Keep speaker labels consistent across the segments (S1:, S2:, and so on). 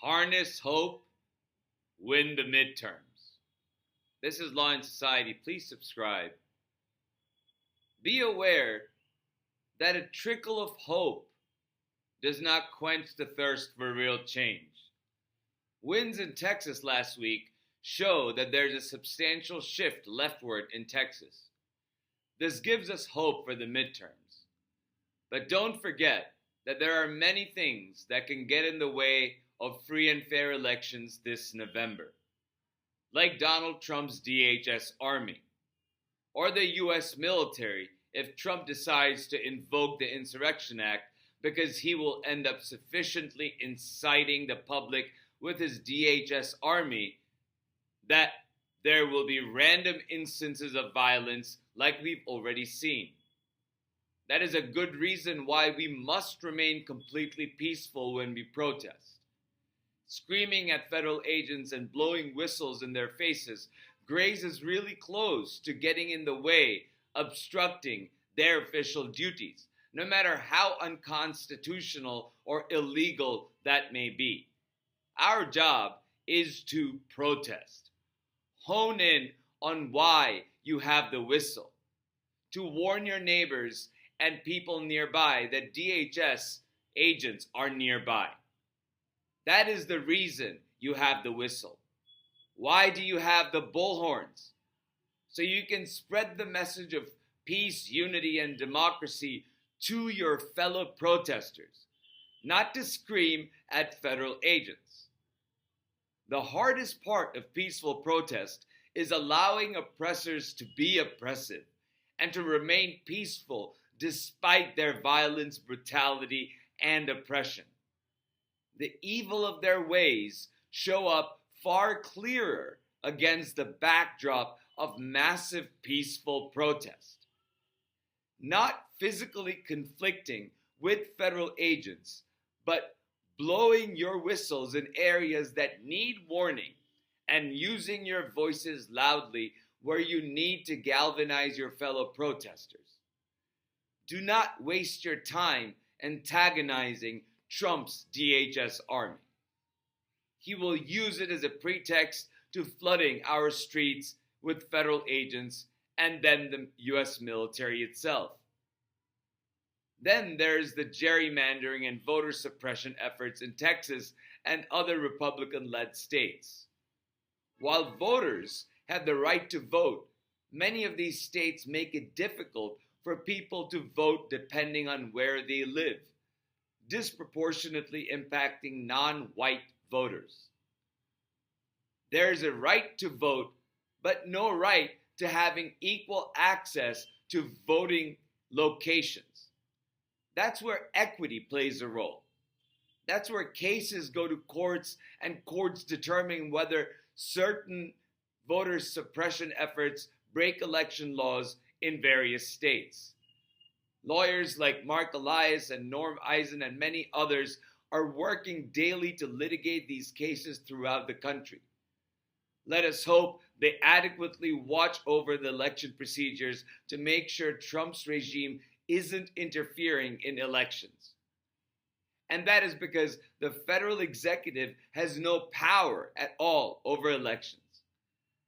S1: Harness hope, win the midterms. This is Law and Society. Please subscribe. Be aware that a trickle of hope does not quench the thirst for real change. Winds in Texas last week show that there's a substantial shift leftward in Texas. This gives us hope for the midterms. But don't forget that there are many things that can get in the way of free and fair elections this November, like Donald Trump's DHS army, or the US military if Trump decides to invoke the Insurrection Act because he will end up sufficiently inciting the public with his DHS army that there will be random instances of violence like we've already seen. That is a good reason why we must remain completely peaceful when we protest. Screaming at federal agents and blowing whistles in their faces grazes really close to getting in the way, obstructing their official duties, no matter how unconstitutional or illegal that may be. Our job is to protest. Hone in on why you have the whistle, to warn your neighbors and people nearby that DHS agents are nearby. That is the reason you have the whistle. Why do you have the bullhorns? So you can spread the message of peace, unity, and democracy to your fellow protesters, not to scream at federal agents. The hardest part of peaceful protest is allowing oppressors to be oppressive and to remain peaceful despite their violence, brutality, and oppression. The evil of their ways show up far clearer against the backdrop of massive peaceful protest. Not physically conflicting with federal agents, but blowing your whistles in areas that need warning and using your voices loudly where you need to galvanize your fellow protesters. Do not waste your time antagonizing Trump's DHS army. He will use it as a pretext to flooding our streets with federal agents and then the US military itself. Then there's the gerrymandering and voter suppression efforts in Texas and other Republican-led states. While voters have the right to vote, many of these states make it difficult for people to vote depending on where they live, disproportionately impacting non-white voters. There is a right to vote, but no right to having equal access to voting locations. That's where equity plays a role. That's where cases go to courts and courts determine whether certain voter suppression efforts break election laws in various states. Lawyers like Mark Elias and Norm Eisen and many others are working daily to litigate these cases throughout the country. Let us hope they adequately watch over the election procedures to make sure Trump's regime isn't interfering in elections. And that is because the federal executive has no power at all over elections.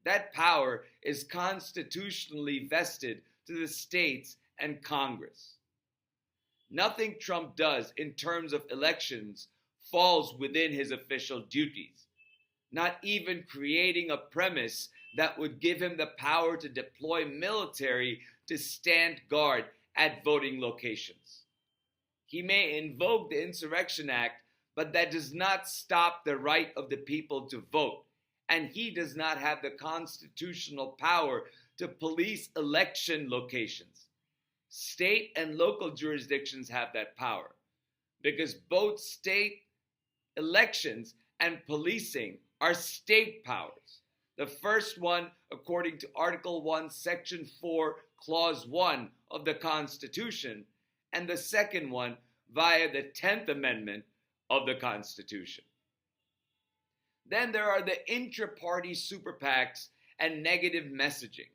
S1: That power is constitutionally vested to the states and Congress. Nothing Trump does in terms of elections falls within his official duties, not even creating a premise that would give him the power to deploy military to stand guard at voting locations. He may invoke the Insurrection Act, but that does not stop the right of the people to vote, and he does not have the constitutional power to police election locations. State and local jurisdictions have that power because both state elections and policing are state powers. The first one, according to Article 1, Section 4, Clause 1 of the Constitution, and the second one via the 10th Amendment of the Constitution. Then there are the intra-party super PACs and negative messaging,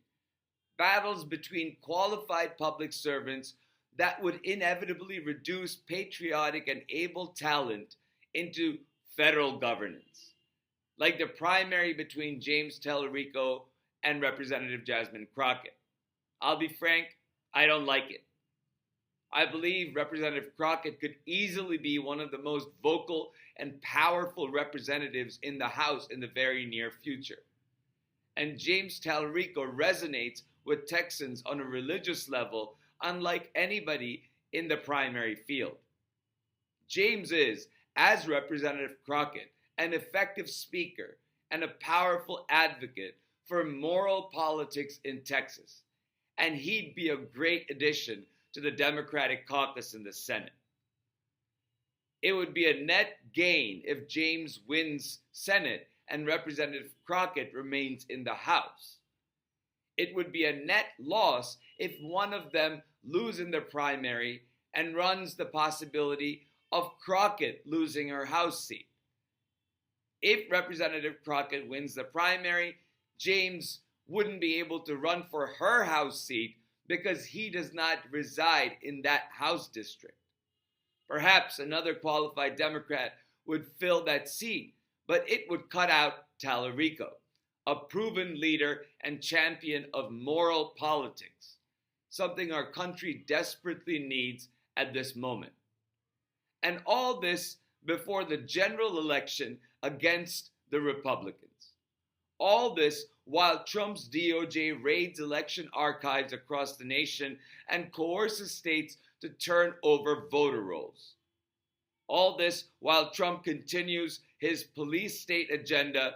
S1: battles between qualified public servants that would inevitably reduce patriotic and able talent into federal governance, like the primary between James Tallarico and Representative Jasmine Crockett. I'll be frank, I don't like it. I believe Representative Crockett could easily be one of the most vocal and powerful representatives in the House in the very near future. And James Tallarico resonates with Texans on a religious level unlike anybody in the primary field. James is, as Representative Crockett, an effective speaker and a powerful advocate for moral politics in Texas, and he'd be a great addition to the Democratic caucus in the Senate. It would be a net gain if James wins Senate and Representative Crockett remains in the House. It would be a net loss if one of them loses in the primary and runs the possibility of Crockett losing her House seat. If Representative Crockett wins the primary, James wouldn't be able to run for her House seat because he does not reside in that House district. Perhaps another qualified Democrat would fill that seat, but it would cut out Tallarico, a proven leader and champion of moral politics, something our country desperately needs at this moment. And all this before the general election against the Republicans. All this while Trump's DOJ raids election archives across the nation and coerces states to turn over voter rolls. All this while Trump continues his police state agenda,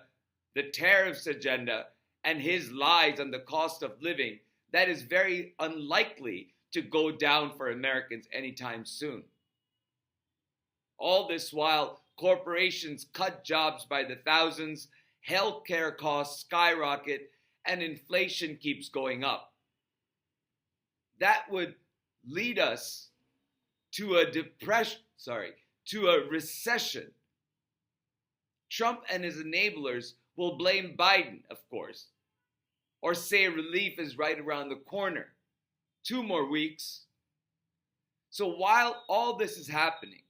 S1: the tariffs agenda, and his lies on the cost of living that is very unlikely to go down for Americans anytime soon. All this while corporations cut jobs by the thousands, healthcare costs skyrocket, and inflation keeps going up. That would lead us to a recession. Trump and his enablers will blame Biden, of course, or say relief is right around the corner. 2 more weeks. So while all this is happening,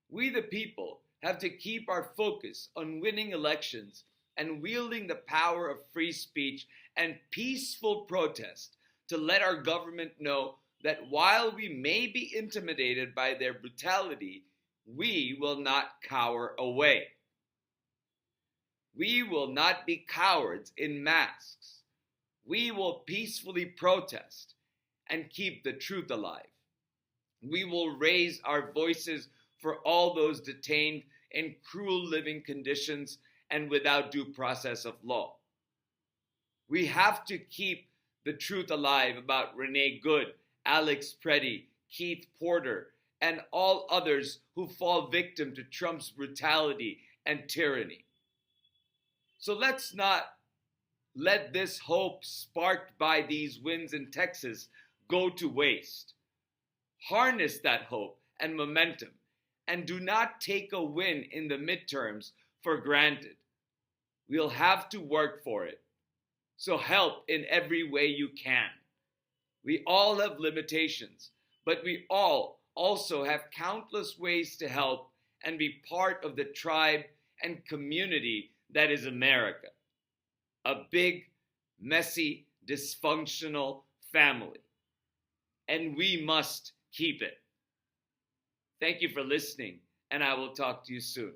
S1: we the people have to keep our focus on winning elections and wielding the power of free speech and peaceful protest to let our government know that while we may be intimidated by their brutality, we will not cower away. We will not be cowards in masks. We will peacefully protest and keep the truth alive. We will raise our voices for all those detained in cruel living conditions and without due process of law. We have to keep the truth alive about Renee Good, Alex Preddy, Keith Porter, and all others who fall victim to Trump's brutality and tyranny. So let's not let this hope sparked by these wins in Texas go to waste. Harness that hope and momentum, and do not take a win in the midterms for granted. We'll have to work for it. So help in every way you can. We all have limitations, but we all also have countless ways to help and be part of the tribe and community that is America. A big, messy, dysfunctional family. And we must keep it. Thank you for listening, and I will talk to you soon.